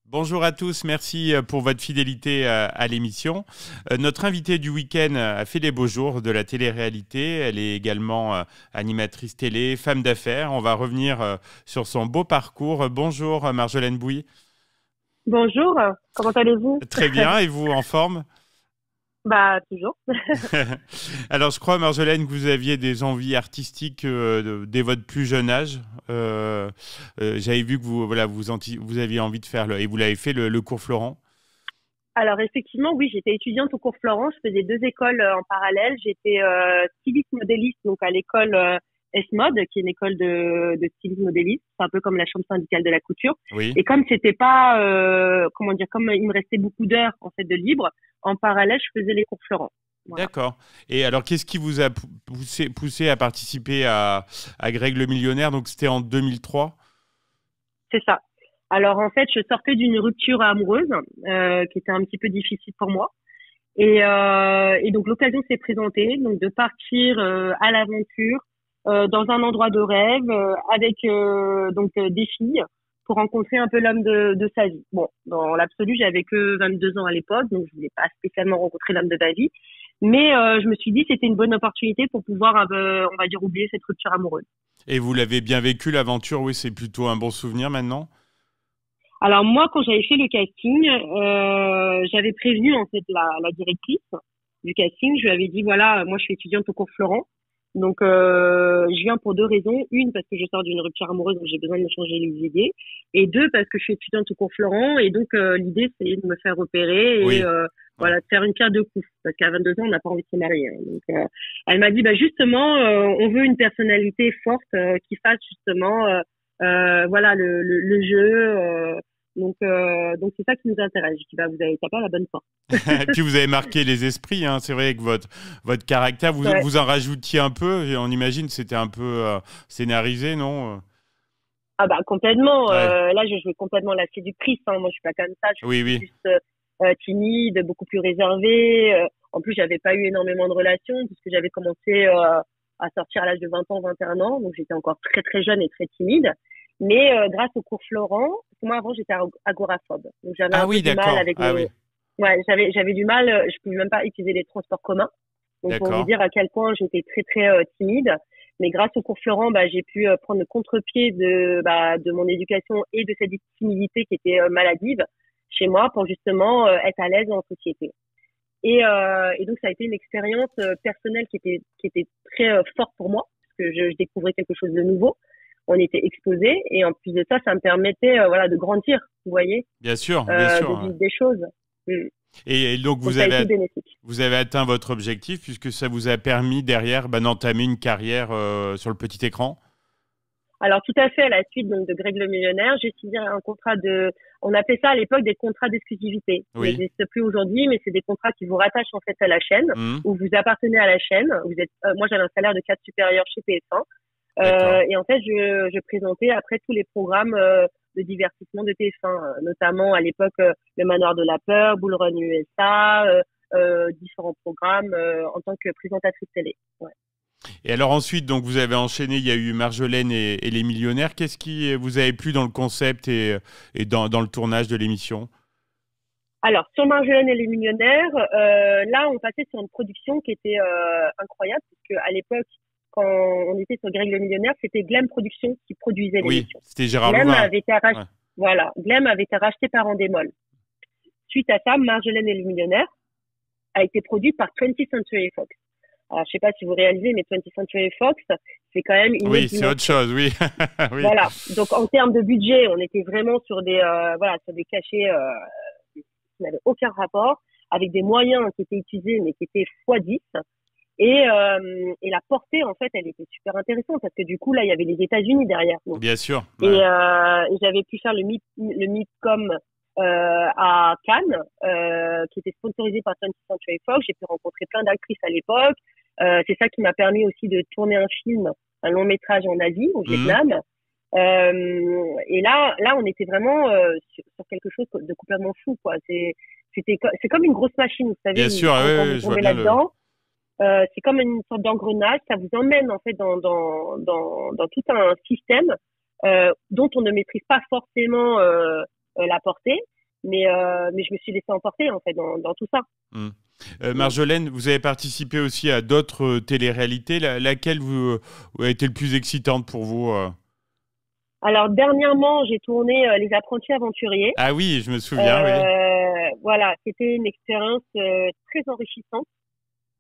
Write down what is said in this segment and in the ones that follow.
Bonjour à tous, merci pour votre fidélité à l'émission. Notre invitée du week-end a fait les beaux jours de la télé-réalité. Elle est également animatrice télé, femme d'affaires. On va revenir sur son beau parcours. Bonjour Marjolaine Bouy. Bonjour, comment allez-vous? Très bien, et vous en forme? Bah, toujours. Alors, je crois, Marjolaine, que vous aviez des envies artistiques dès votre plus jeune âge. J'avais vu que vous aviez envie de faire, et vous l'avez fait, le cours Florent. Alors, effectivement, oui, j'étais étudiante au cours Florent. Je faisais deux écoles en parallèle. J'étais styliste modéliste, donc à l'école S-Mode, qui est une école de styliste modéliste. C'est un peu comme la chambre syndicale de la couture. Oui. Et comme c'était pas, comme il me restait beaucoup d'heures, en fait, de libre, en parallèle, je faisais les cours Florent. Voilà. D'accord. Et alors, qu'est-ce qui vous a poussé à participer à Greg le Millionnaire? Donc, c'était en 2003. C'est ça. Alors, en fait, je sortais d'une rupture amoureuse qui était un petit peu difficile pour moi. Et donc, l'occasion s'est présentée donc de partir à l'aventure dans un endroit de rêve avec des filles pour rencontrer un peu l'homme de sa vie. Bon, dans l'absolu, j'avais que 22 ans à l'époque, donc je voulais pas spécialement rencontrer l'homme de ma vie. Mais je me suis dit que c'était une bonne opportunité pour pouvoir un peu, on va dire, oublier cette rupture amoureuse. Et vous l'avez bien vécu, l'aventure? Oui, c'est plutôt un bon souvenir maintenant? Alors moi, quand j'avais fait le casting, j'avais prévenu en fait la directrice du casting. Je lui avais dit voilà, moi je suis étudiante au cours Florent, donc je viens pour deux raisons. Une parce que je sors d'une rupture amoureuse, donc j'ai besoin de me changer les idées, et deux parce que je suis étudiante au cours Florent, et donc l'idée c'est de me faire opérer et Oui. voilà, de faire une pierre deux coups, parce qu'à 22 ans on n'a pas envie de se marier. Hein. Donc elle m'a dit bah justement, on veut une personnalité forte qui fasse justement voilà le jeu. Donc c'est ça qui nous intéresse. Je dis, bah, vous avez tapé à la bonne porte. Et puis vous avez marqué les esprits, hein. C'est vrai que votre caractère, Ouais. vous en rajoutiez un peu, et on imagine que c'était un peu scénarisé, non? Ah bah complètement. Ouais. Là, je jouais complètement la séductrice. Hein. Moi, je suis pas comme ça. Je Oui, suis oui. juste timide, beaucoup plus réservée. En plus, j'avais pas eu énormément de relations puisque j'avais commencé à sortir à l'âge de 20 ans, 21 ans. Donc, j'étais encore très très jeune et très timide. Mais grâce au cours Florent, parce que moi avant j'étais agoraphobe. Donc j'avais Ah un peu oui, du mal d'accord. avec Ah les. oui, Ouais, j'avais du mal. Je pouvais même pas utiliser les transports communs. Donc, pour vous d'accord. dire à quel point j'étais très, très timide. Mais grâce au cours Florent, bah, j'ai pu prendre le contre-pied de mon éducation et de cette timidité qui était maladive chez moi pour justement être à l'aise en société. Et donc, ça a été une expérience personnelle qui était très forte pour moi, parce que je découvrais quelque chose de nouveau. On était exposés et en plus de ça, ça me permettait voilà, de grandir, vous voyez, Bien sûr. de vivre des choses. Mm. Et donc Donc, ça a été bénéfique. vous avez atteint votre objectif puisque ça vous a permis derrière d'entamer une carrière sur le petit écran. Alors tout à fait, à la suite donc de Greg le Millionnaire, j'ai signé un contrat on appelait ça à l'époque des contrats d'exclusivité. Ça Oui. n'existe plus aujourd'hui, mais c'est des contrats qui vous rattachent en fait à la chaîne, Mhm. où vous appartenez à la chaîne. Moi j'avais un salaire de cadre supérieur chez TF1, D'accord. et en fait je présentais après tous les programmes de divertissement de TF1, notamment à l'époque le Manoir de la Peur, Bull Run USA, différents programmes en tant que présentatrice télé. Ouais. Et alors ensuite, donc vous avez enchaîné, il y a eu Marjolaine et les Millionnaires. Qu'est-ce qui vous avez plu dans le concept et dans le tournage de l'émission? Alors, sur Marjolaine et les Millionnaires, là, on passait sur une production qui était incroyable, puisque à l'époque, quand on était sur Greg le Millionnaire, c'était Glam Productions qui produisait Oui, l'émission. c'était Gérard Glam Louvain. avait été Ouais. voilà, Glam avait été racheté par Endemol. Suite à ça, Marjolaine et les Millionnaires a été produite par 20th Century Fox. Alors, je sais pas si vous réalisez, mais 20th Century Fox, c'est quand même une autre Oui, c'est autre dimension. chose, oui. Oui. Voilà. Donc, en termes de budget, on était vraiment sur sur des cachets qui n'avaient aucun rapport, avec des moyens qui étaient utilisés, mais qui étaient x10. Et la portée, en fait, elle était super intéressante parce que du coup, là, il y avait les États-Unis derrière. Donc. Bien sûr. Et, Ouais. et j'avais pu faire le MIPCOM à Cannes, qui était sponsorisé par 20th Century Fox. J'ai pu rencontrer plein d'actrices à l'époque. C'est ça qui m'a permis aussi de tourner un film, un long métrage en Asie, au Mhm. Vietnam. Et là, on était vraiment sur quelque chose de complètement fou, quoi. C'est comme une grosse machine, vous savez, Bien sûr, quand oui, vous oui, je vois tombez bien le. là-dedans. C'est comme une sorte d'engrenage, ça vous emmène en fait dans tout un système dont on ne maîtrise pas forcément la portée. mais je me suis laissée emporter en fait dans tout ça. Mmh. Marjolaine, vous avez participé aussi à d'autres téléréalités. Laquelle a été le plus excitante pour vous Alors dernièrement, j'ai tourné Les Apprentis Aventuriers. Ah oui, je me souviens, oui. Voilà, c'était une expérience très enrichissante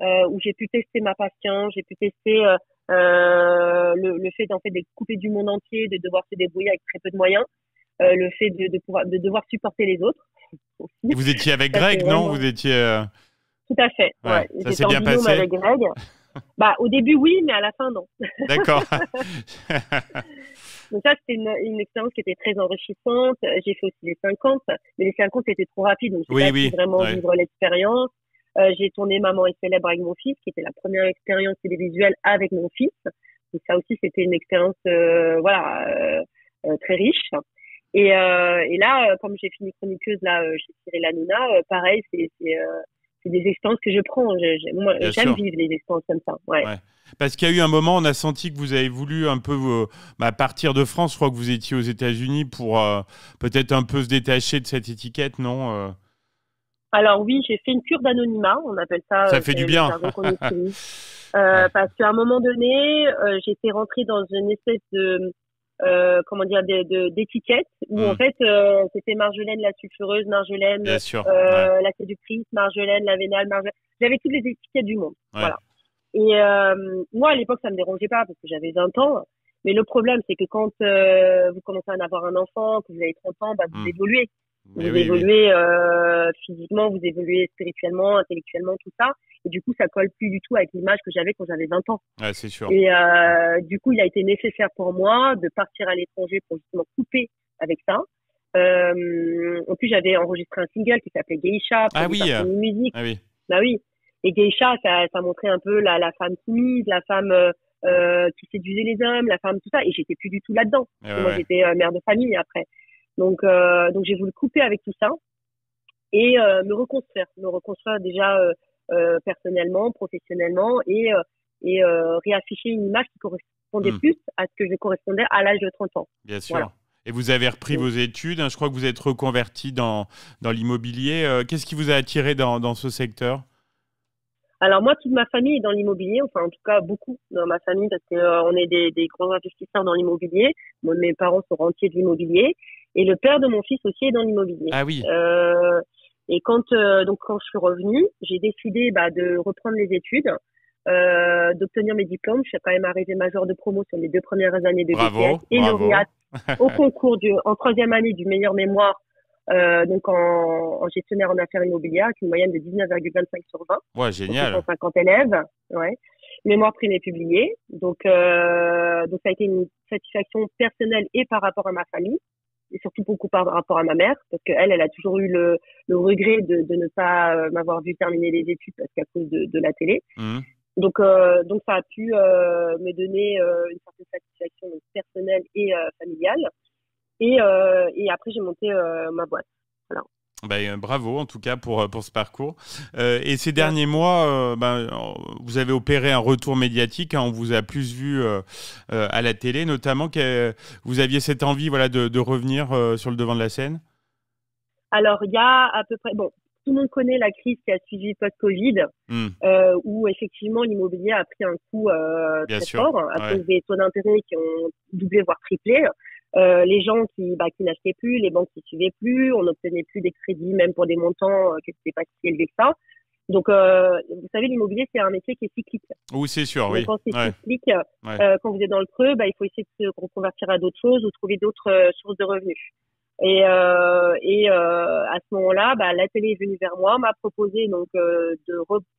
où j'ai pu tester ma patience, j'ai pu tester le fait d'en fait d'être coupé du monde entier, de devoir se débrouiller avec très peu de moyens, le fait de devoir supporter les autres Et aussi. vous étiez avec Ça, Greg, c'est non? vraiment... Vous étiez. Tout à fait, Ouais, ouais. ça J'étais s'est en bien binôme passé? avec Greg. Bah, au début, oui, mais à la fin, non. D'accord. Donc ça, c'était une expérience qui était très enrichissante. J'ai fait aussi les 50, mais les 50, c'était trop rapide, donc j'ai Oui, pas pu oui. vraiment Ouais. vivre l'expérience. J'ai tourné Maman est célèbre avec mon fils, qui était la première expérience télévisuelle avec mon fils. Donc ça aussi, c'était une expérience, très riche. Et là, comme j'ai fini chroniqueuse là chez Cyril Hanouna, pareil, c'est des expériences que je prends. Moi, Bien j'aime sûr. vivre les expériences comme ça. Ouais. Ouais. Parce qu'il y a eu un moment, on a senti que vous avez voulu un peu partir de France. Je crois que vous étiez aux États-Unis pour peut-être un peu se détacher de cette étiquette, non Alors oui, j'ai fait une cure d'anonymat, on appelle ça, Ça fait du c'est le bien. jargon qu'on utilise. Ouais. Parce qu'à un moment donné, j'étais rentrée dans une espèce de comment dire d'étiquette où en Hmm. fait c'était Marjolaine la sulfureuse, Marjolaine Bien sûr. Ouais. la séductrice, Marjolaine la vénale, Marjolaine. J'avais toutes les étiquettes du monde. Ouais. Voilà. Et moi à l'époque ça me dérangeait pas parce que j'avais 20 ans. Mais le problème c'est que quand vous commencez à en avoir un enfant, que vous avez 30 ans, bah vous Hmm. évoluez. Mais Vous oui, oui. évoluez physiquement, vous évoluez spirituellement, intellectuellement, tout ça. Et du coup, ça colle plus du tout avec l'image que j'avais quand j'avais 20 ans. Ouais, c'est sûr. Et du coup, il a été nécessaire pour moi de partir à l'étranger pour justement couper avec ça. En plus, j'avais enregistré un single qui s'appelait Geisha, Ah produit oui. par Sony Music. Ah oui. Bah oui. Et Geisha, ça montrait un peu la femme soumise, la femme qui séduisait les hommes, la femme tout ça. Et j'étais plus du tout là-dedans. Ouais, Parce que moi, ouais. j'étais mère de famille après. Donc j'ai voulu couper avec tout ça et me reconstruire déjà personnellement, professionnellement et réafficher une image qui correspondait Hmm. plus à ce que je correspondais à l'âge de 30 ans. Bien sûr. Voilà. Et vous avez repris Donc, vos études. Je crois que vous êtes reconverti dans l'immobilier. Qu'est-ce qui vous a attiré dans ce secteur? alors moi, toute ma famille est dans l'immobilier, enfin en tout cas beaucoup dans ma famille parce que on est des grands investisseurs dans l'immobilier. Moi, mes parents sont rentiers de l'immobilier et le père de mon fils aussi est dans l'immobilier. Ah oui. Et quand je suis revenue, j'ai décidé de reprendre les études, d'obtenir mes diplômes. Je suis quand même arrivée majeure de promo sur les 2 premières années de BTS Bravo. et Bravo. lauréate au concours en 3e année du meilleur mémoire, donc en gestionnaire en affaires immobilières avec une moyenne de 19,25 sur 20 Ouais, pour génial. 650 élèves. Ouais. Mémoire primée publiée. Donc ça a été une satisfaction personnelle et par rapport à ma famille. Et surtout beaucoup par rapport à ma mère, parce qu'elle, elle a toujours eu le regret de ne pas m'avoir vu terminer les études parce qu'à cause de la télé. Mhm. Donc ça a pu me donner une certaine satisfaction donc, personnelle et familiale. Et après, j'ai monté ma boîte. Voilà. Bravo en tout cas pour ce parcours. Et ces derniers mois, vous avez opéré un retour médiatique. On vous a plus vu à la télé, notamment. Vous aviez cette envie, voilà, de revenir sur le devant de la scène? Alors, il y a à peu près... Bon, tout le monde connaît la crise qui a suivi post-Covid, Hmm. où effectivement l'immobilier a pris un coup Bien très sûr. fort à Ouais. cause des taux d'intérêt qui ont doublé voire triplé. Les gens qui n'achetaient plus, les banques qui suivaient plus, on n'obtenait plus des crédits même pour des montants qui n'étaient pas si élevés que ça. Donc, vous savez, l'immobilier c'est un métier qui est cyclique. Oui, c'est sûr, Donc, oui. quand c'est Ouais. cyclique, Ouais. quand vous êtes dans le creux, il faut essayer de se reconvertir à d'autres choses ou trouver d'autres sources de revenus. Et à ce moment-là, la télé est venue vers moi, m'a proposé donc de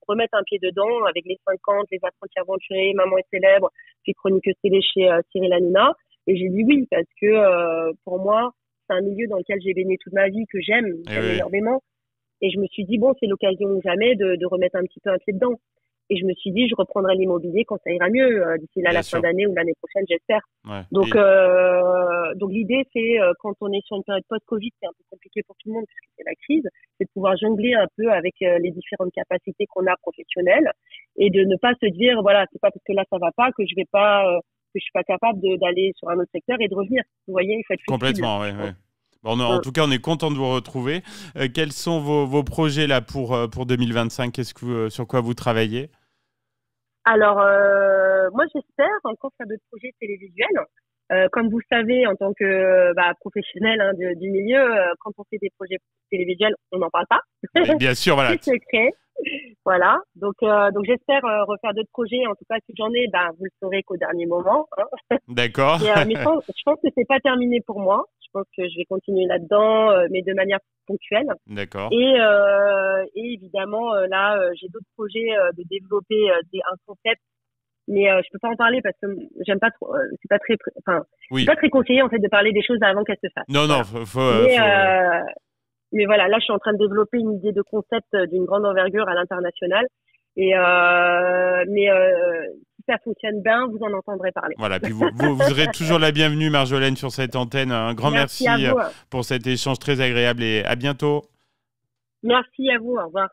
remettre un pied dedans avec les 50, les apprentis aventuriers, Maman est célèbre, puis chroniqueuse télé chez Cyril Hanouna. Et j'ai dit oui parce que pour moi, c'est un milieu dans lequel j'ai baigné toute ma vie, que j'aime Oui. énormément. Et je me suis dit bon, c'est l'occasion ou jamais de remettre un petit peu un pied dedans. Et je me suis dit, je reprendrai l'immobilier quand ça ira mieux, d'ici là, Bien la fin sûr. d'année ou l'année prochaine, j'espère. Ouais. Donc l'idée, c'est quand on est sur une période post-Covid, c'est un peu compliqué pour tout le monde puisque c'est la crise, c'est de pouvoir jongler un peu avec les différentes capacités qu'on a professionnelles et de ne pas se dire, voilà, c'est pas parce que là ça va pas que je vais pas, que je suis pas capable d'aller sur un autre secteur et de revenir. Vous voyez, il faut être flexible. Complètement, ouais. Bon, en tout cas, on est content de vous retrouver. Quels sont vos projets là pour 2025? Sur quoi vous travaillez? Alors, moi, j'espère encore faire d'autres projets télévisuels. Comme vous savez, en tant que professionnel du milieu, quand on fait des projets télévisuels, on n'en parle pas. Bien sûr, voilà. C'est secret. Voilà. Donc j'espère refaire d'autres projets. En tout cas, si j'en ai, vous le saurez qu'au dernier moment. Hein. D'accord. Mais je pense que c'est pas terminé pour moi. Je pense que je vais continuer là-dedans, mais de manière ponctuelle. D'accord. Et évidemment, là, j'ai d'autres projets de développer un concept. Mais je peux pas en parler parce que j'aime pas trop. C'est pas très, oui. C'est pas très conseillé en fait de parler des choses avant qu'elles se fassent. Non, voilà. Non, mais voilà, là je suis en train de développer une idée de concept d'une grande envergure à l'international. Et si ça fonctionne bien, vous en entendrez parler. Voilà, puis vous serez toujours la bienvenue, Marjolaine, sur cette antenne. Un grand merci à vous. pour cet échange très agréable et à bientôt. Merci à vous. Au revoir.